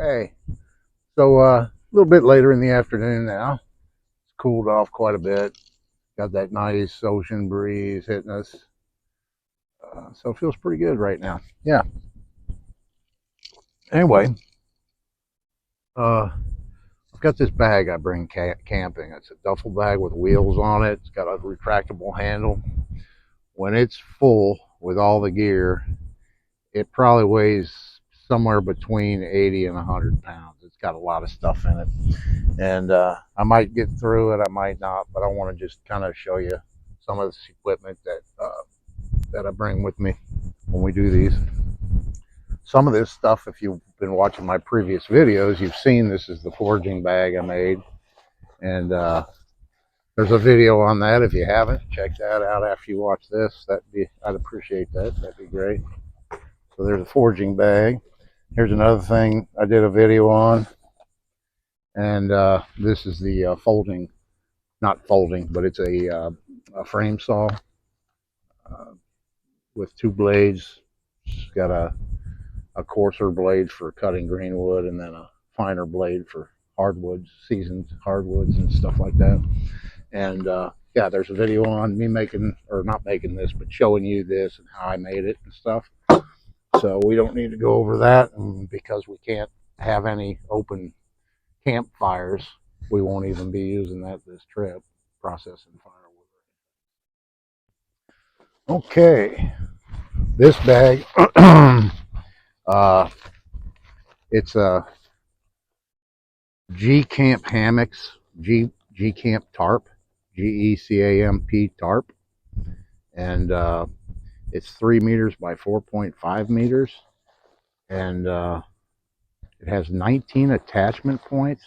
Hey, so a little bit later in the afternoon now. It's cooled off quite a bit. Got that nice ocean breeze hitting us. So it feels pretty good right now. Yeah. Anyway, uh, I've got this bag I bring camping. It's a duffel bag with wheels on it. It's got a retractable handle. When it's full with all the gear, it probably weighs somewhere between 80 and 100 pounds. It's got a lot of stuff in it. And I might get through it, I might not, but I want to just kind of show you some of this equipment that I bring with me when we do these. Some of this stuff, if you've been watching my previous videos, you've seen this is the foraging bag I made, and there's a video on that. If you haven't, check that out after you watch this. I'd appreciate that. That'd be great. So there's a foraging bag. Here's another thing I did a video on, and this is the folding, not folding, but it's a frame saw uh, with two blades. It's got a coarser blade for cutting green wood, and then a finer blade for hardwoods, seasoned hardwoods and stuff like that. And yeah, there's a video on me making, or not making this, but showing you this and how I made it and stuff. So we don't need to go over that, and because we can't have any open campfires, we won't even be using that this trip, processing firewood. Okay, this bag, it's a G Camp hammocks, G Camp tarp, GECAMP tarp, and it's 3 meters by 4.5 meters, and it has 19 attachment points,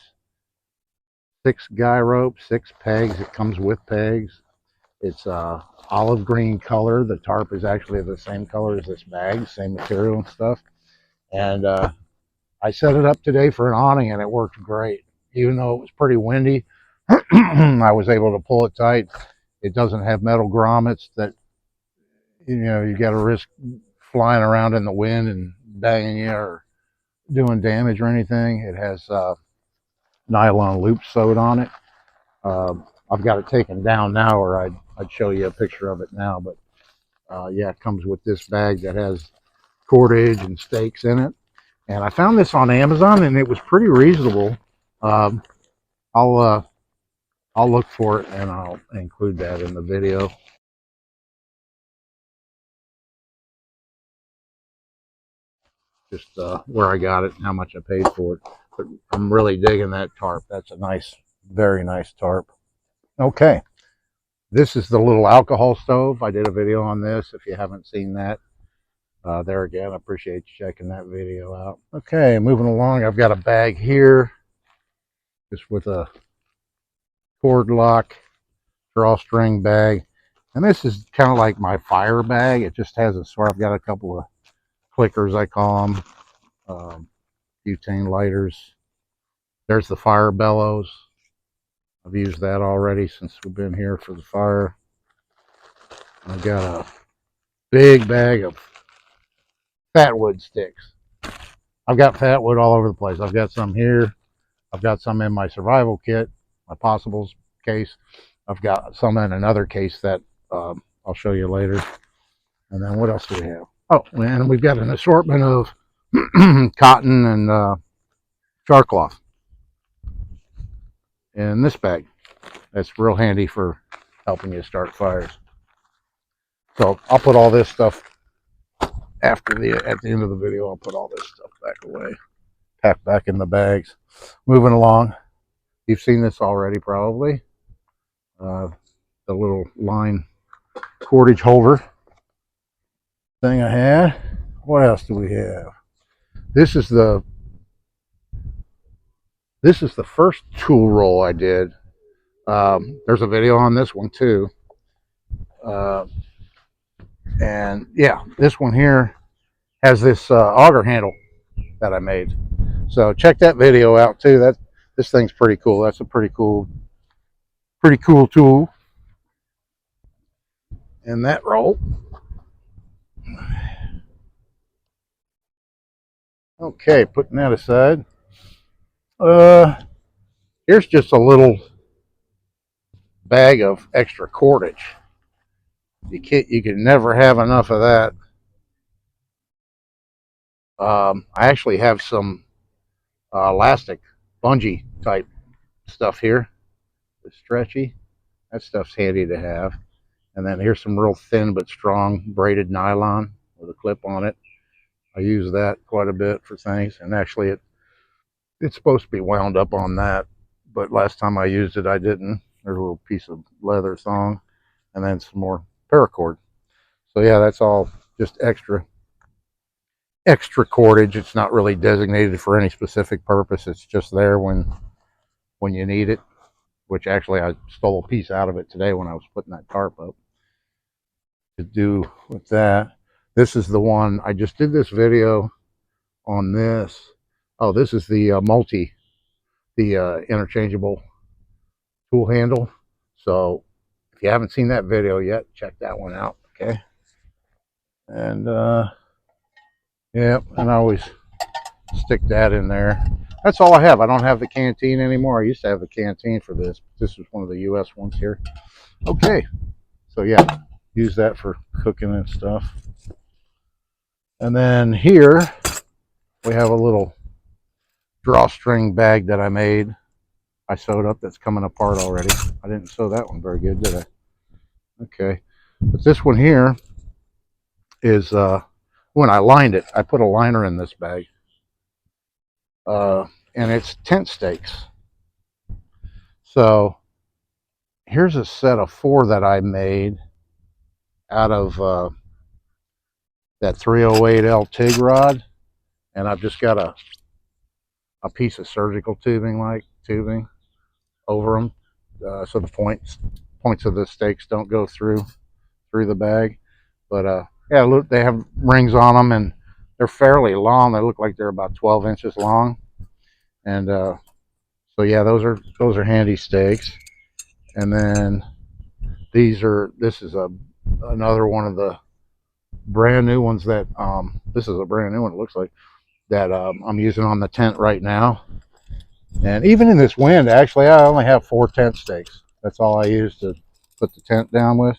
6 guy ropes, 6 pegs. It comes with pegs. It's olive green color. The tarp is actually the same color as this bag, same material and stuff. And I set it up today for an awning, and it worked great. Even though it was pretty windy, I was able to pull it tight. It doesn't have metal grommets that you got to risk flying around in the wind and banging you or doing damage or anything. It has nylon loops sewed on it. I've got it taken down now, or I'd show you a picture of it now. But yeah, it comes with this bag that has cordage and stakes in it. And I found this on Amazon, and it was pretty reasonable. Um, I'll look for it, and I'll include that in the video. Just where I got it and how much I paid for it. But I'm really digging that tarp. That's a nice, very nice tarp. Okay, this is the little alcohol stove. I did a video on this. If you haven't seen that, there again, I appreciate you checking that video out. Okay, moving along, I've got a bag here, just with a cord lock drawstring bag. And this is kind of like my fire bag. It just has a sort. I've got a couple of clickers, I call them, butane lighters. There's the fire bellows. I've used that already since we've been here for the fire. I've got a big bag of fat wood sticks. I've got fat wood all over the place. I've got some here. I've got some in my survival kit, my possibles case. I've got some in another case that I'll show you later. And then what else do we have? Oh, and we've got an assortment of cotton and char cloth in this bag. That's real handy for helping you start fires. So I'll put all this stuff at the end of the video. I'll put all this stuff back away, packed back in the bags. Moving along, you've seen this already probably. The little line cordage holder thing I had. What else do we have? This is the first tool roll I did. There's a video on this one too. And yeah, this one here has this auger handle that I made. So check that video out too. This thing's pretty cool. That's a pretty cool tool. And that roll. Okay, putting that aside. Here's just a little bag of extra cordage. You can never have enough of that. I actually have some elastic bungee type stuff here. It's stretchy. That stuff's handy to have. And then here's some real thin but strong braided nylon with a clip on it. I use that quite a bit for things. And actually, it's supposed to be wound up on that, but last time I used it, I didn't. There's a little piece of leather thong, and then some more paracord. So yeah, that's all just extra cordage. It's not really designated for any specific purpose. It's just there when you need it. Which actually I stole a piece out of it today when I was putting that tarp up to do with that. This is the one I just did this video on this. Oh, this is the interchangeable tool handle. So if you haven't seen that video yet, check that one out. Okay. And yeah, and I always stick that in there. That's all I have. I don't have the canteen anymore. I used to have the canteen for this. This is one of the US ones here. Okay. So yeah, use that for cooking and stuff. And then here we have a little drawstring bag that I made. I sewed up that's coming apart already. I didn't sew that one very good, did I? Okay. But this one here is when I lined it, I put a liner in this bag. And it's tent stakes. So here's a set of 4 that I made out of that 308L TIG rod, and I've just got a piece of surgical tubing over them, so the points of the stakes don't go through the bag. But yeah, look, they have rings on them, and they're fairly long. They look like they're about 12 inches long, and so yeah, those are handy stakes. And then this is another one of the brand new ones that this is a brand new one, it looks like, that I'm using on the tent right now. And even in this wind, actually, I only have 4 tent stakes. That's all I use to put the tent down with,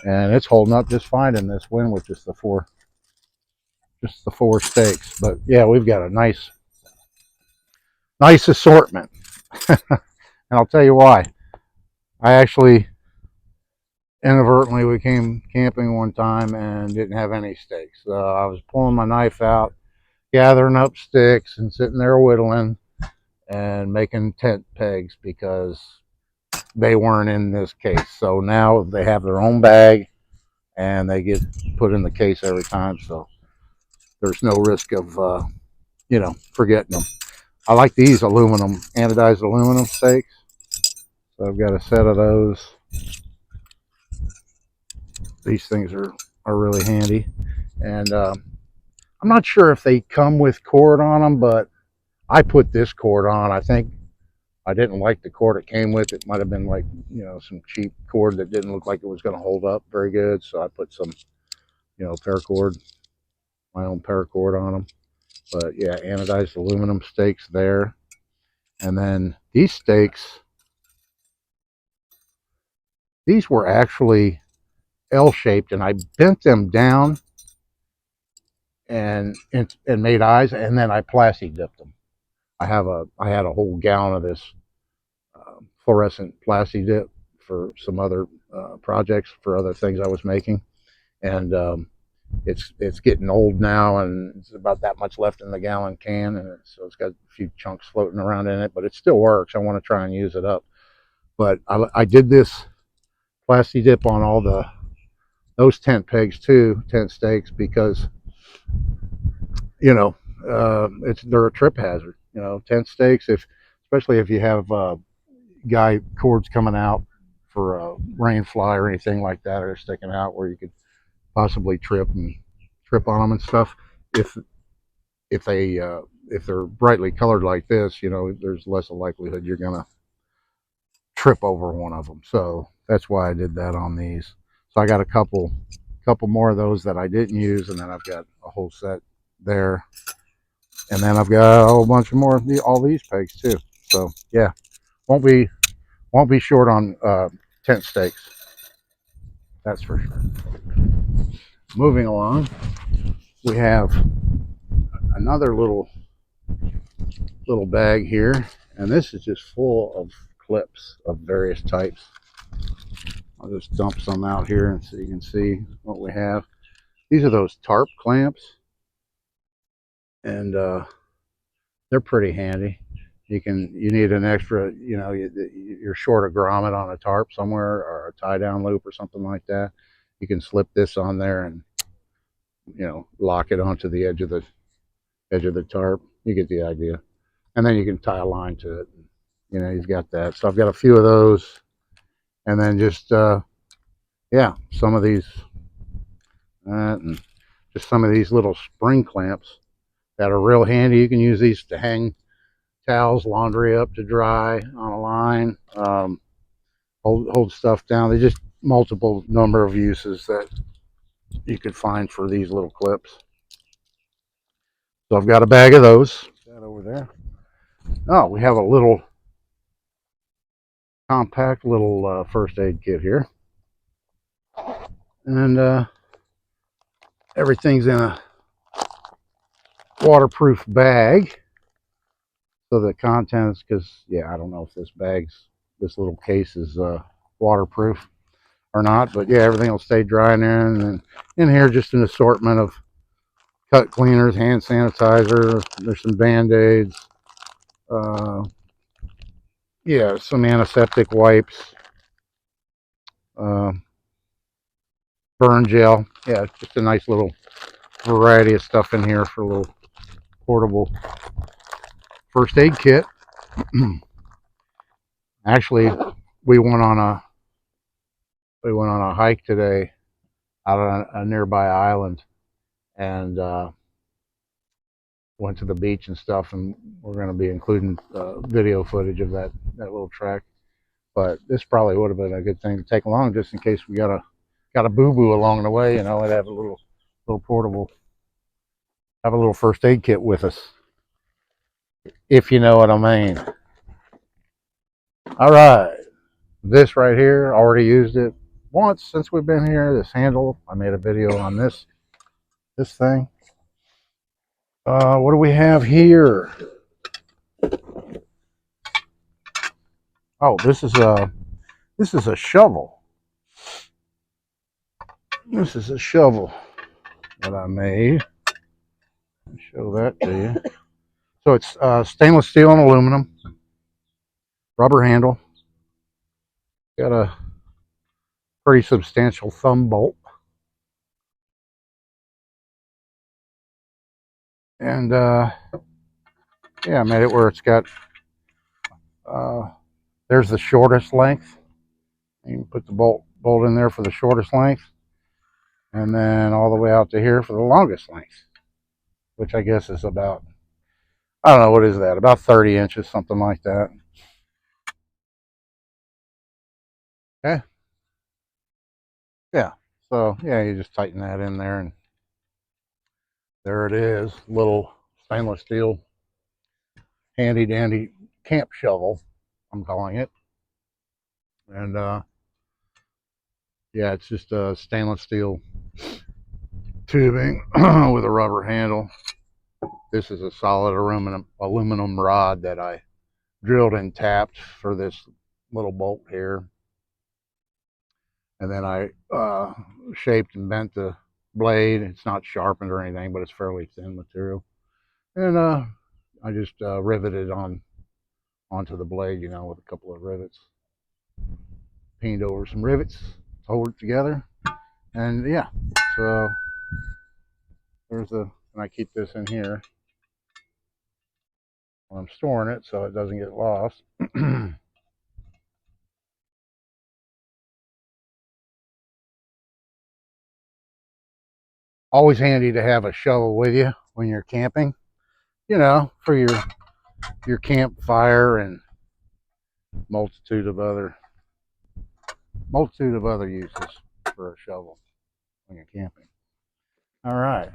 and it's holding up just fine in this wind with just the four stakes. But yeah, we've got a nice assortment. And I'll tell you why. I actually inadvertently, we came camping one time and didn't have any stakes. I was pulling my knife out, gathering up sticks and sitting there whittling and making tent pegs because they weren't in this case. So now they have their own bag and they get put in the case every time. So there's no risk of, forgetting them. I like these anodized aluminum stakes. So I've got a set of those. These things are really handy. And I'm not sure if they come with cord on them, but I put this cord on. I think I didn't like the cord it came with. It might have been like, some cheap cord that didn't look like it was going to hold up very good. So I put some, paracord, my own paracord on them. But yeah, anodized aluminum stakes there. And then these stakes, these were actually L-shaped, and I bent them down and made eyes, and then I plasti dipped them. I had a whole gallon of this fluorescent plasti dip for some other projects, for other things I was making, and it's getting old now, and it's about that much left in the gallon can, and so it's got a few chunks floating around in it, but it still works. I want to try and use it up. But I did this plasti dip on all those tent pegs too, tent stakes, because they're a trip hazard. Tent stakes, especially if you have guy cords coming out for a rain fly or anything like that, or sticking out where you could possibly trip on them and stuff. If they're brightly colored like this, there's less a likelihood you're gonna trip over one of them. So that's why I did that on these. So I got a couple more of those that I didn't use, and then I've got a whole set there. And then I've got a whole bunch of more of all these pegs too. So yeah, won't be short on tent stakes. That's for sure. Moving along, we have another little bag here, and this is just full of clips of various types. I'll just dump some out here and so you can see what we have. These are those tarp clamps, and they're pretty handy. You need an extra, you're short a grommet on a tarp somewhere or a tie down loop or something like that. You can slip this on there and lock it onto the edge of the tarp. You get the idea. And then you can tie a line to it. You've got that. So I've got a few of those, and then just some of these, and just some of these little spring clamps that are real handy. You can use these to hang towels, laundry up to dry on a line, hold stuff down. They just multiple number of uses that you could find for these little clips. So I've got a bag of those. That over there. Oh, we have a little compact little first aid kit here, and everything's in a waterproof bag. So the contents, because I don't know if this little case is waterproof or not, but yeah, everything will stay dry in there. And then in here, just an assortment of cut cleaners, hand sanitizer. There's some Band-Aids. Some antiseptic wipes, uh, burn gel. Yeah, just a nice little variety of stuff in here for a little portable first aid kit. Actually, we went on a hike today out on a nearby island, and went to the beach and stuff. And we're going to be including video footage of that little trek. But this probably would have been a good thing to take along, just in case we got a boo boo along the way. And have a little portable, have a little first aid kit with us, if you know what I mean. All right, this right here, already used it once since we've been here. This handle, I made a video on this thing. What do we have here? Oh, this is a shovel. This is a shovel that I made. I'll show that to you. So it's stainless steel and aluminum, rubber handle. Got a pretty substantial thumb bolt. And I made it where it's got, there's the shortest length. You can put the bolt in there for the shortest length, and then all the way out to here for the longest length, which I guess is about, I don't know, what is that, about 30 inches, something like that. Okay. Yeah. So you just tighten that in there, and there it is. Little stainless steel, handy dandy camp shovel, I'm calling it. And it's just a stainless steel tubing with a rubber handle. This is a solid aluminum rod that I drilled and tapped for this little bolt here. And then I shaped and bent the blade. It's not sharpened or anything, but it's fairly thin material. And I just riveted onto the blade, with a couple of rivets. Painted over some rivets to hold it together. And so and I keep this in here when I'm storing it so it doesn't get lost. Always handy to have a shovel with you when you're camping, for your campfire and multitude of other uses for a shovel when you're camping. All right,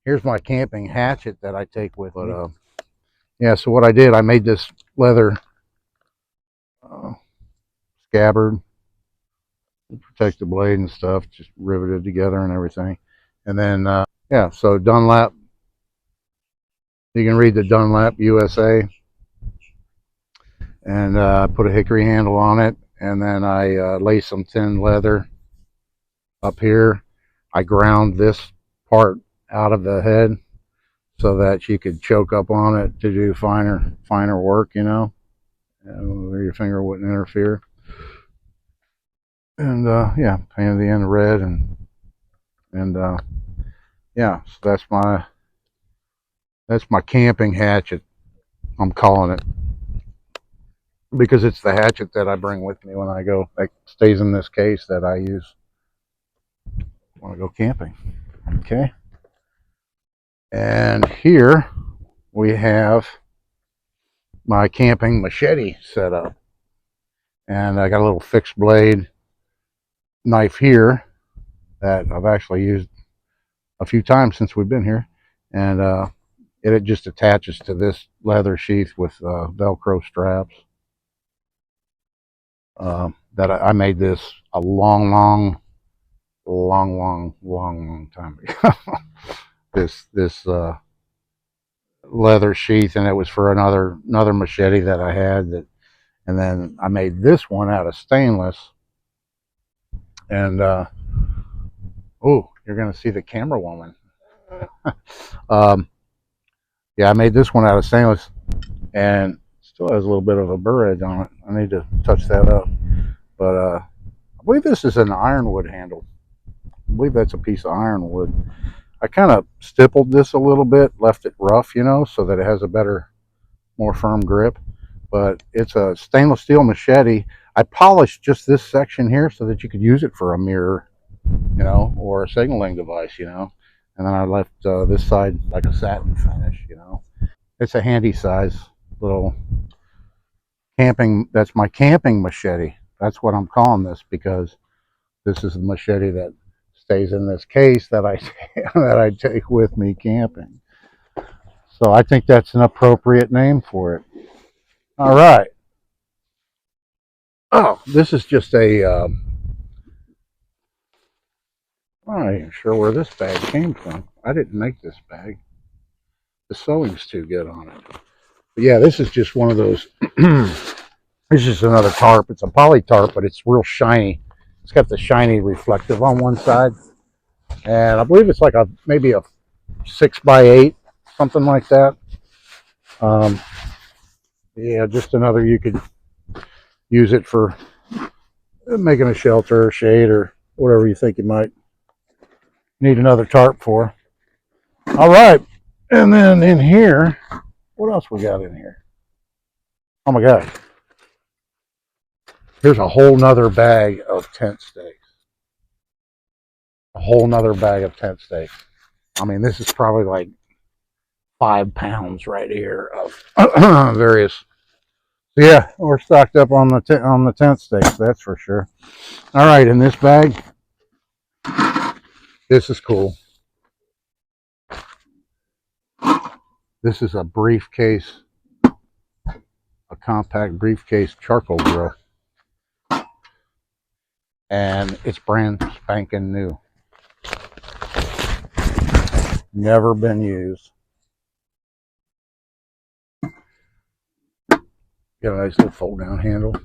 here's my camping hatchet that I take with me. Yeah, so what I did, I made this leather scabbard to protect the blade and stuff, just riveted together and everything. And then, yeah, so Dunlap, you can read the Dunlap USA. And put a hickory handle on it. And then I lay some thin leather up here. I ground this part out of the head so that you could choke up on it to do finer work, you know, where your finger wouldn't interfere. And yeah, painted the end red, and yeah, so that's my camping hatchet. I'm calling it, because it's the hatchet that I bring with me when I go. It stays in this case that I use when I go camping. Okay. And here we have my camping machete set up. And I got a little fixed blade knife here that I've actually used a few times since we've been here. And it just attaches to this leather sheath with Velcro straps. That I made this a long time ago. this leather sheath, and it was for another machete that I had. That, and then I made this one out of stainless. And oh, you're gonna see the camera woman. Yeah, I made this one out of stainless, and still has a little bit of a burr edge on it. I need to touch that up. But I believe this is an ironwood handle. I believe that's a piece of ironwood. I kind of stippled this a little bit, left it rough, you know, so that it has a better, more firm grip. But it's a stainless steel machete. I polished just this section here so that you could use it for a mirror, you know, or a signaling device, you know. And then I left this side like a satin finish, you know. It's a handy size little camping. That's my camping machete. That's what I'm calling this, because this is the machete that stays in this case that I that I take with me camping. So I think that's an appropriate name for it. All right. Oh, this is just a. I'm not even sure where this bag came from. I didn't make this bag. The sewing's too good on it. But yeah, this is just one of those. This is another tarp. It's a poly tarp, but it's real shiny. It's got the shiny reflective on one side, and I believe it's like maybe a 6x8, something like that. Yeah, just another, you could use it for making a shelter or shade or whatever you think you might need another tarp for. All right, and then in here, what else we got in here? Oh my gosh, here's a whole nother bag of tent stakes. A whole nother bag of tent stakes. I mean, this is probably like 5 pounds right here of various. Yeah, we're stocked up on the tent stakes, that's for sure. All right, in this bag, this is cool. This is a briefcase, a compact briefcase charcoal grill, and it's brand spanking new. Never been used. Got a nice little fold down handle.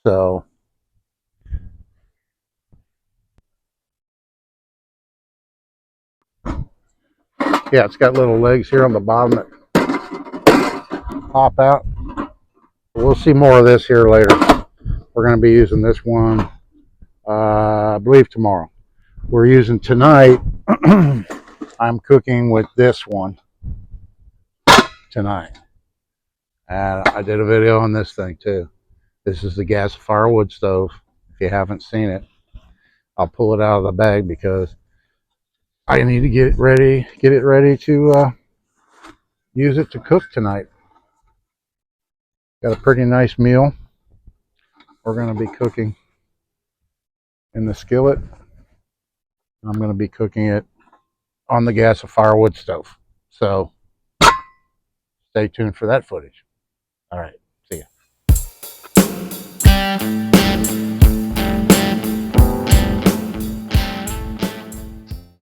So yeah, it's got little legs here on the bottom that pop out. We'll see more of this here later. We're going to be using this one, I believe, tomorrow. We're using tonight. I'm cooking with this one tonight. And I did a video on this thing too. This is the gas firewood stove. If you haven't seen it, I'll pull it out of the bag because I need to get it ready to use it to cook tonight. Got a pretty nice meal. We're going to be cooking in the skillet. I'm going to be cooking it on the gas of firewood stove. So stay tuned for that footage. All right.